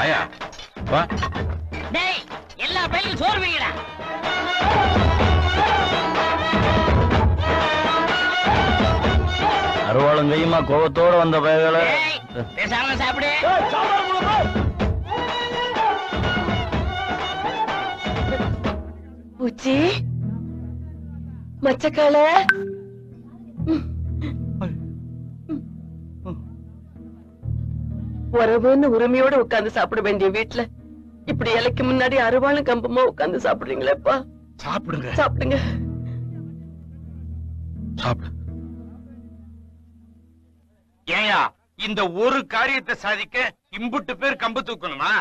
வாயா வா. டேய் எல்லா பையிலும் சோறு வைங்கடா. அருவாளும் கையுமா கோவத்தோட வந்த பயகளை பேசாம சாப்பிடு. பூச்சி மச்சக்கால உறவுன்னு உரிமையோட உட்கார்ந்து சாப்பிட வேண்டிய வீட்டுல இப்படி இலைக்கு முன்னாடி அருவாளும் கம்பமா உட்கார்ந்து சாப்பிடுறீங்களேப்பா. சாப்பிடுங்க சாப்பிடுங்க. சாப்பிடு. ஏயா இந்த ஒரு காரியத்தை சாதிக்க இம்புட்டு பேர் கம்பு தூக்கணுமா?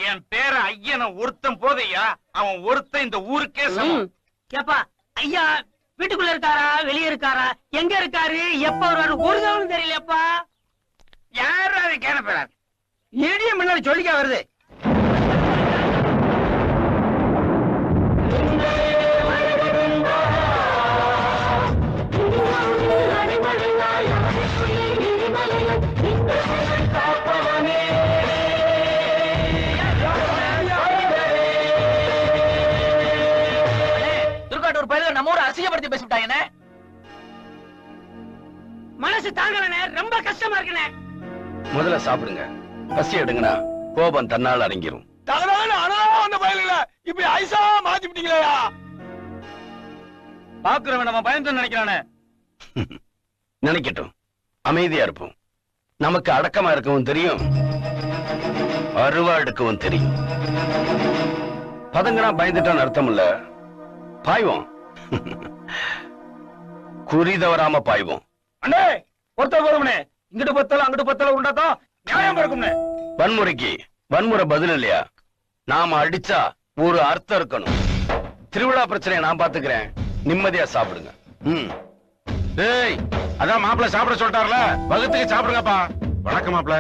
என் பேர ஐயனை ஒருத்தன் போதையா, அவன் ஒருத்தன் இந்த ஊருக்கே சமம். ஏப்பா ஐயா வீட்டுக்குள்ள இருக்காரா வெளியே இருக்காரா எங்க இருக்காரு எப்ப வருவாரு ஒரு தவறும் தெரியலப்பா. யாரு அதை கேன பேராது இடிய முன்னாடி சொல்லிக்க வருது. துர்காட்டூர் பயில நம்ம ஊரை அசிங்கப்படுத்தி பேசிட்டாங்க. மனசு தாங்கலனே, ரொம்ப கஷ்டமா இருக்குனே. முதல்ல சாப்பிடுங்க. பசி எடுங்கண்ணா, கோபம் தன்னால் அடங்கிரும். இப்படி ஐசா மாத்தி விட்டீங்களா? பாக்குறவன் நம்ம பயந்து நினைக்கிறானே. நினைக்கட்டும், அமைதியா இருப்போம். நமக்கு அடக்கமா இருக்கவும் தெரியும், அருவா எடுக்கவும் தெரியும். பதங்கனா பயந்துட்டான்னு அர்த்தம் இல்ல, பாய்வோம். குறி தவறாம பாய்வோம். அண்ணே ஒருத்தர் போதும்னே, இங்கிட்டு பத்தல அங்கிட்டு பத்தல உண்டாதான் நியாயம் இருக்கும்னே. வன்முறைக்கு வன்முறை பதில் இல்லையா? நாம அடிச்சா ஒரு அர்த்தம் இருக்கணும். திருவிழா பிரச்சனையை நான் பாத்துக்கிறேன், நிம்மதியா சாப்பிடுங்க. டேய் அதான் மாப்பிள்ள சாப்பிட சொல்லிட்டார்ல, வகுத்துக்கு சாப்பிடுங்கப்பா. வணக்கம் மாப்பிள்ள.